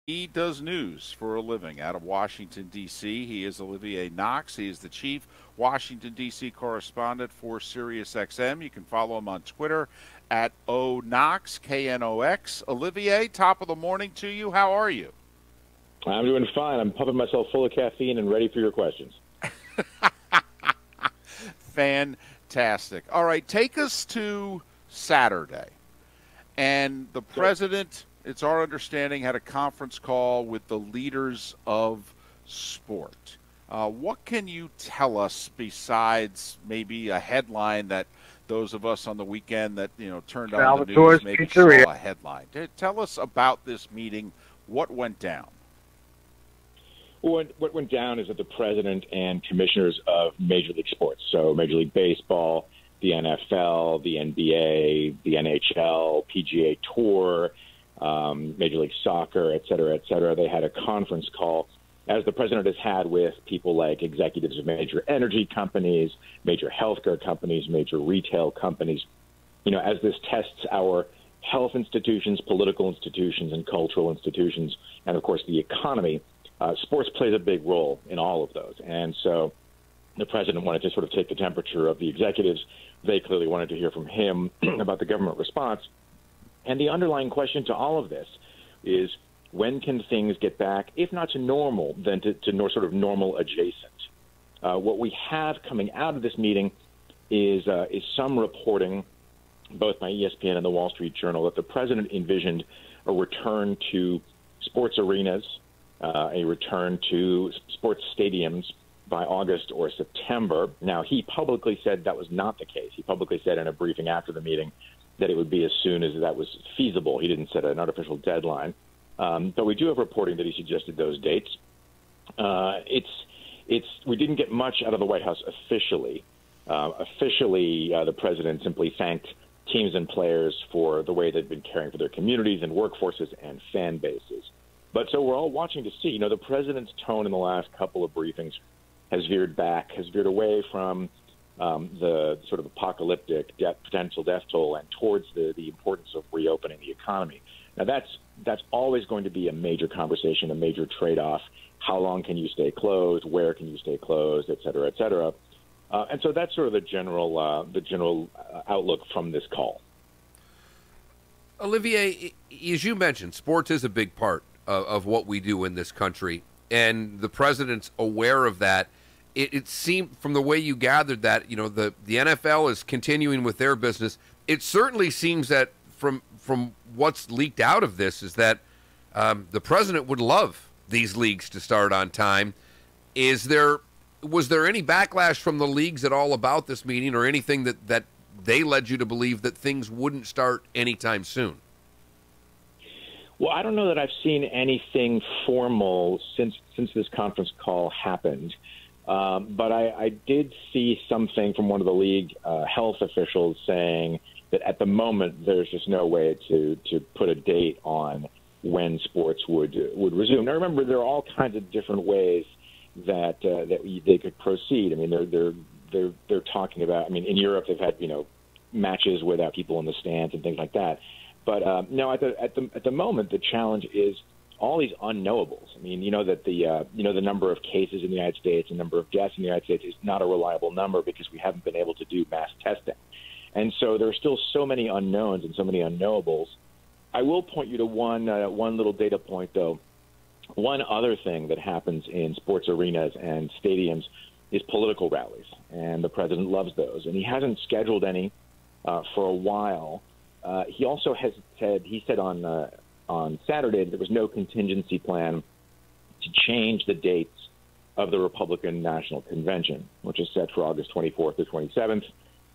He does news for a living out of Washington, D.C. He is Olivier Knox. He is the chief Washington, D.C. correspondent for SiriusXM. You can follow him on Twitter at Knox, Knox. Olivier, top of the morning to you. How are you? I'm doing fine. I'm pumping myself full of caffeine and ready for your questions. Fantastic. All right, take us to Saturday. And the president, it's our understanding, had a conference call with the leaders of sport. What can you tell us besides maybe a headline that those of us on the weekend that turned on the news maybe saw a headline? Tell us about this meeting. What went down? Well, what went down is that the president and commissioners of Major League Sports, so Major League Baseball, the NFL, the NBA, the NHL, PGA Tour, Major League Soccer, et cetera, they had a conference call, as the president has had with people like executives of major energy companies, major healthcare companies, major retail companies. As this tests our health institutions, political institutions, and cultural institutions, and, of course, the economy, sports plays a big role in all of those. And so the president wanted to sort of take the temperature of the executives. They clearly wanted to hear from him about the government response. And the underlying question to all of this is, when can things get back, if not to normal, then to sort of normal adjacent? What we have coming out of this meeting is some reporting, both by ESPN and the Wall Street Journal, that the president envisioned a return to sports arenas, a return to sports stadiums by August or September. Now, he publicly said that was not the case. He publicly said in a briefing after the meeting that it would be as soon as that was feasible. He didn't set an artificial deadline. But we do have reporting that he suggested those dates. We didn't get much out of the White House officially. The president simply thanked teams and players for the way they've been caring for their communities and workforces and fan bases. But so we're all watching to see. The president's tone in the last couple of briefings has veered away from the sort of apocalyptic potential death toll and towards the importance of reopening the economy. Now, that's always going to be a major conversation, a major trade-off. How long can you stay closed? Where can you stay closed? Et cetera, et cetera. And so that's sort of the general outlook from this call. Olivier, as you mentioned, sports is a big part of what we do in this country, and the president's aware of that. It seemed from the way you gathered that, the NFL is continuing with their business. It certainly seems that from what's leaked out of this is that the president would love these leagues to start on time. Was there any backlash from the leagues at all about this meeting, or anything that they led you to believe that things wouldn't start anytime soon? Well, I don't know that I've seen anything formal since this conference call happened. But I did see something from one of the league health officials saying that at the moment there's just no way to put a date on when sports would resume. Now, remember, there are all kinds of different ways that they could proceed. I mean, they're talking about. I mean, in Europe they've had matches without people in the stands and things like that. But no, at the moment the challenge is all these unknowables. I mean, that the number of cases in the United States, the number of deaths in the United States is not a reliable number because we haven't been able to do mass testing. And so there are still so many unknowns and so many unknowables. I will point you to one little data point, though. One other thing that happens in sports arenas and stadiums is political rallies, and the president loves those. And he hasn't scheduled any for a while. He also has said, on Saturday, there was no contingency plan to change the dates of the Republican National Convention, which is set for August 24th to 27th.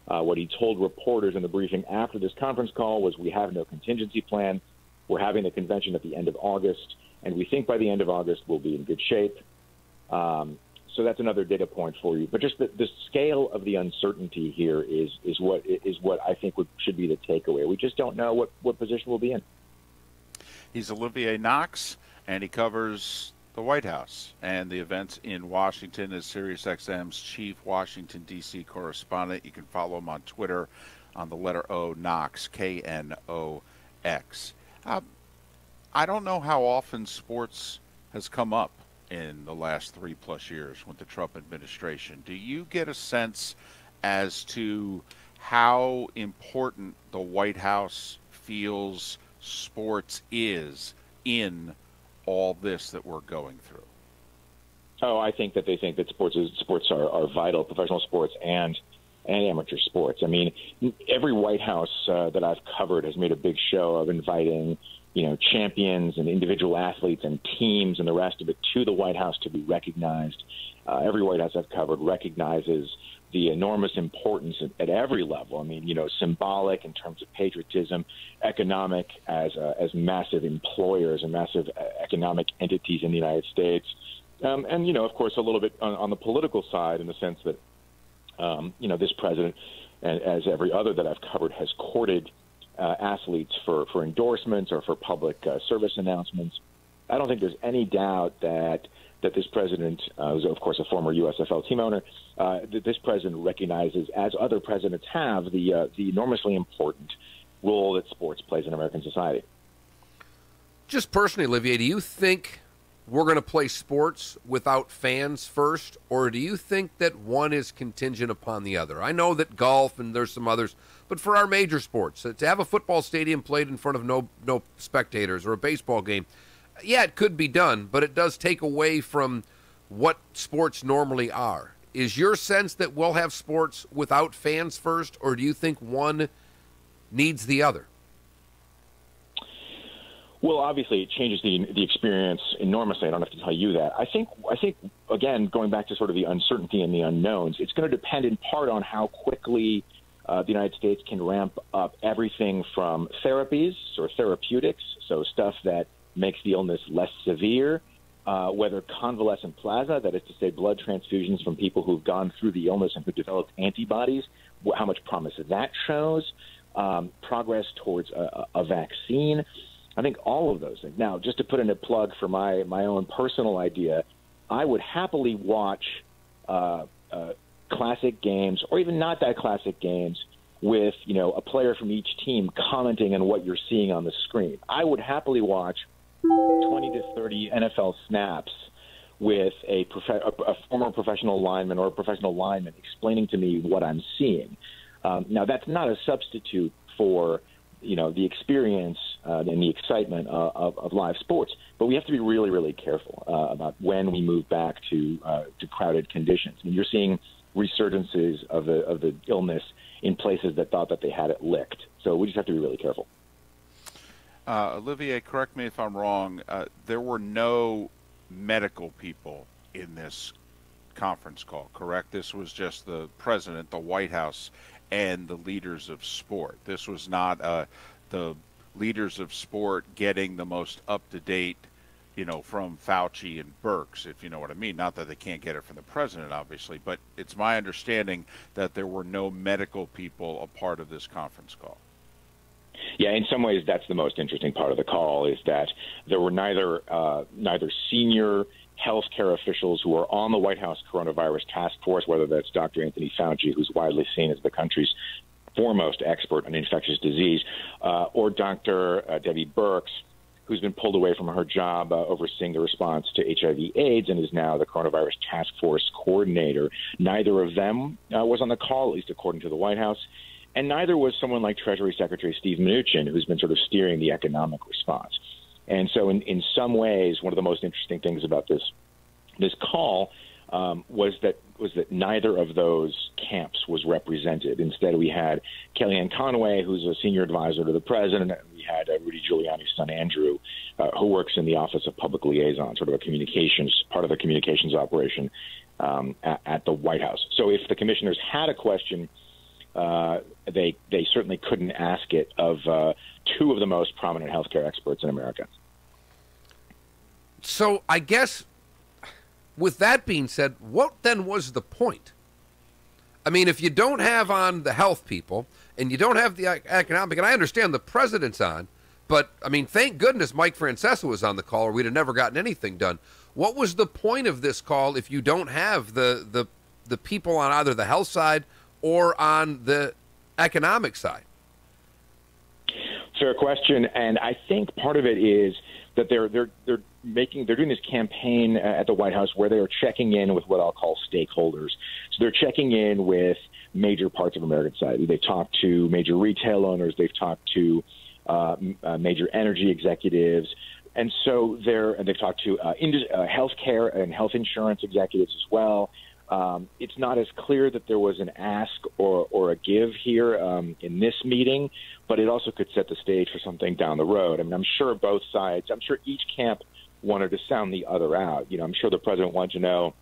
What he told reporters in the briefing after this conference call was, we have no contingency plan. We're having the convention at the end of August, and we think by the end of August we'll be in good shape. So that's another data point for you. But just the scale of the uncertainty here is what I think should be the takeaway. We just don't know what position we'll be in. He's Olivier Knox, and he covers the White House and the events in Washington as SiriusXM's chief Washington, D.C. correspondent. You can follow him on Twitter on the letter O, Knox, Knox. I don't know how often sports has come up in the last 3+ years with the Trump administration. Do you get a sense as to how important the White House feels sports is in all this that we're going through? Oh, I think that they think that sports are vital, professional sports and amateur sports. I mean, every White House that I've covered has made a big show of inviting, champions and individual athletes and teams and the rest of it to the White House to be recognized. Every White House I've covered recognizes the enormous importance at every level. I mean, symbolic in terms of patriotism, economic as massive employers and massive economic entities in the United States. And, of course, a little bit on the political side in the sense that, this president, as every other that I've covered, has courted athletes for endorsements or for public service announcements. I don't think there's any doubt that this president, who's, of course, a former USFL team owner, that this president recognizes, as other presidents have, the enormously important role that sports plays in American society. Just personally, Olivier, do you think we're going to play sports without fans first, or do you think that one is contingent upon the other? I know that golf and there's some others, but for our major sports, to have a football stadium played in front of no spectators or a baseball game, yeah, it could be done, but it does take away from what sports normally are. Is your sense that we'll have sports without fans first, or do you think one needs the other? Well, obviously, it changes the experience enormously. I don't have to tell you that. I think again, going back to sort of the uncertainty and the unknowns, it's going to depend in part on how quickly the United States can ramp up everything from therapies or therapeutics, so stuff that makes the illness less severe, whether convalescent plasma, that is to say blood transfusions from people who've gone through the illness and who developed antibodies, how much promise that shows, progress towards a vaccine. I think all of those things. Now, just to put in a plug for my own personal idea, I would happily watch classic games, or even not that classic games, with a player from each team commenting on what you're seeing on the screen. I would happily watch 20 to 30 NFL snaps with a former professional lineman or a professional lineman explaining to me what I'm seeing. Now, that's not a substitute for the experience and the excitement of live sports. But we have to be really, really careful about when we move back to crowded conditions. I mean, you're seeing resurgences of the illness in places that thought that they had it licked. So we just have to be really careful. Olivier, correct me if I'm wrong. There were no medical people in this conference call, correct? This was just the president, the White House, and the leaders of sport. This was not the leaders of sport getting the most up-to-date, from Fauci and Birx, if you know what I mean. Not that they can't get it from the president, obviously, but it's my understanding that there were no medical people a part of this conference call. Yeah, in some ways, that's the most interesting part of the call, is that there were neither senior healthcare officials who are on the White House coronavirus task force, whether that's Dr. Anthony Fauci, who's widely seen as the country's foremost expert on infectious disease, or Dr. Debbie Birx, who's been pulled away from her job overseeing the response to HIV/AIDS and is now the coronavirus task force coordinator. Neither of them was on the call, at least according to the White House. And neither was someone like Treasury Secretary Steve Mnuchin, who's been sort of steering the economic response. And so in some ways, one of the most interesting things about this call was that neither of those camps was represented. Instead, we had Kellyanne Conway, who's a senior advisor to the president, and we had Rudy Giuliani's son, Andrew, who works in the Office of Public Liaison, sort of part of the communications operation at the White House. So if the commissioners had a question, they certainly couldn't ask it of two of the most prominent healthcare experts in America. So I guess, with that being said, what then was the point? I mean, if you don't have on the health people and you don't have the economic, and I understand the president's on, but, I mean, thank goodness Mike Francesa was on the call or we'd have never gotten anything done. What was the point of this call if you don't have the people on either the health side or on the economic side? Fair question. And I think part of it is that they're doing this campaign at the White House where they are checking in with what I'll call stakeholders. So they're checking in with major parts of American society. They've talked to major retail owners. They've talked to major energy executives. And so they've talked to healthcare and health insurance executives as well. It's not as clear that there was an ask or a give here in this meeting, but it also could set the stage for something down the road. I mean, I'm sure both sides, I'm sure each camp wanted to sound the other out. I'm sure the president wanted to know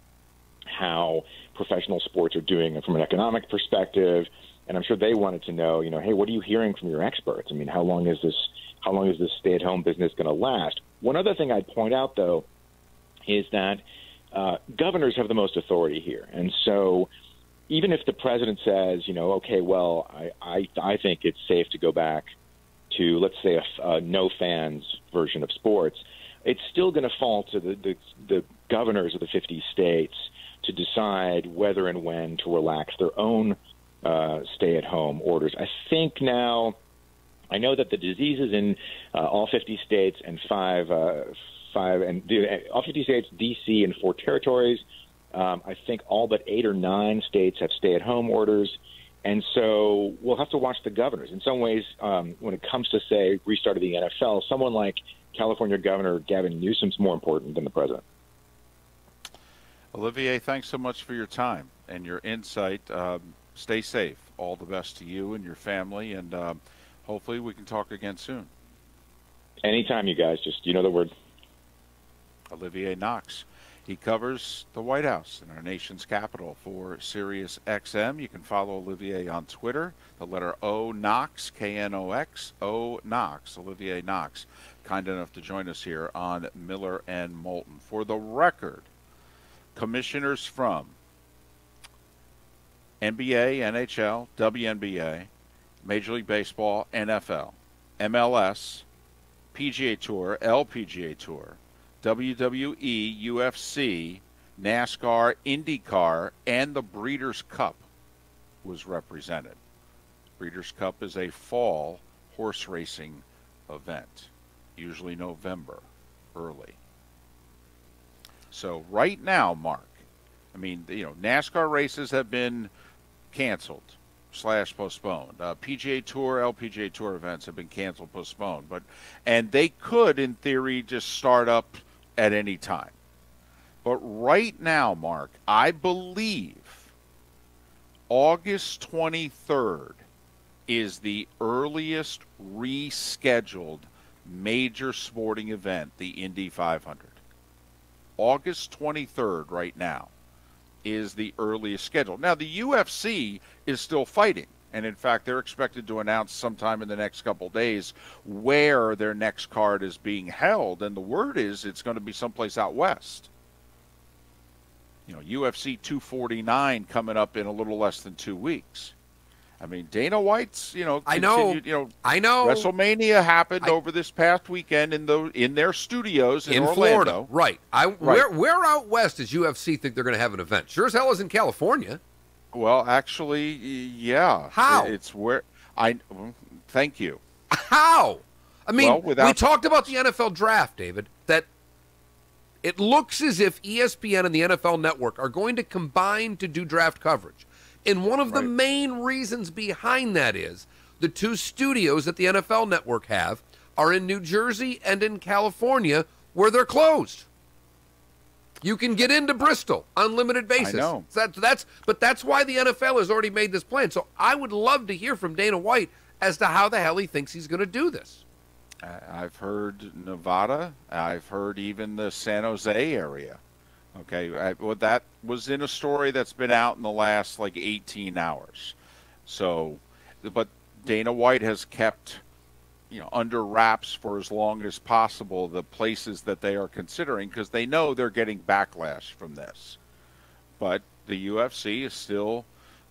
how professional sports are doing from an economic perspective, and I'm sure they wanted to know, hey, what are you hearing from your experts? I mean, how long is this stay-at-home business going to last? One other thing I'd point out, though, is that governors have the most authority here. And so even if the president says, okay, well, I think it's safe to go back to, let's say, a no-fans version of sports, it's still going to fall to the governors of the 50 states to decide whether and when to relax their own stay-at-home orders. I think now, I know that the disease is in all 50 states and all 50 states, D.C., and 4 territories. I think all but 8 or 9 states have stay-at-home orders. And so we'll have to watch the governors. In some ways, when it comes to, say, restart of the NFL, someone like California Governor Gavin Newsom's more important than the president. Olivier, thanks so much for your time and your insight. Stay safe. All the best to you and your family, and hopefully we can talk again soon. Anytime, you guys. Just, the word. Olivier Knox. He covers the White House in our nation's capital for Sirius XM. You can follow Olivier on Twitter, the letter O Knox, K-N-O-X, O Knox, Olivier Knox. Kind enough to join us here on Miller and Moulton. For the record, commissioners from NBA, NHL, WNBA, Major League Baseball, NFL, MLS, PGA Tour, LPGA Tour, WWE, UFC, NASCAR, IndyCar, and the Breeders' Cup was represented. Breeders' Cup is a fall horse racing event, usually November, early. So right now, Mark, NASCAR races have been canceled / postponed. PGA Tour, LPGA Tour events have been canceled, postponed. And they could, in theory, just start up at any time. But right now, Mark, I believe August 23rd is the earliest rescheduled major sporting event, the Indy 500. August 23rd right now is the earliest schedule. Now, the UFC is still fighting, and in fact, they're expected to announce sometime in the next couple days where their next card is being held, and the word is it's going to be someplace out west. UFC 249 coming up in a little less than 2 weeks. Dana White's, I know. WrestleMania happened over this past weekend in their studios in Orlando. Florida, right? Where out west does UFC think they're going to have an event? Sure as hell is in California. Well, actually, yeah. How? It's where thank you. How? We talked about the NFL draft, David. That it looks as if ESPN and the NFL Network are going to combine to do draft coverage. And one of the main reasons behind that is the 2 studios that the NFL Network have are in New Jersey and in California, where they're closed. You can get into Bristol on limited basis. I know. But that's why the NFL has already made this plan. So I would love to hear from Dana White as to how the hell he thinks he's going to do this. I've heard Nevada. I've heard even the San Jose area. Okay, that was in a story that's been out in the last 18 hours. So, but Dana White has kept, under wraps for as long as possible the places that they are considering, because they know they're getting backlash from this. But the UFC is still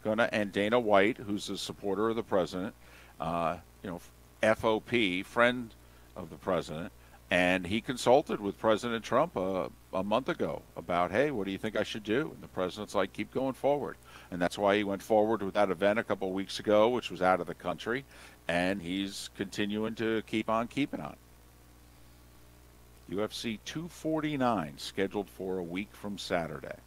going to, and Dana White, who's a supporter of the president, FOP, friend of the president, and he consulted with President Trump a month ago about, hey, what do you think I should do? And the president's like, keep going forward. And that's why he went forward with that event a couple of weeks ago, which was out of the country. And he's continuing to keep on keeping on. UFC 249 scheduled for a week from Saturday.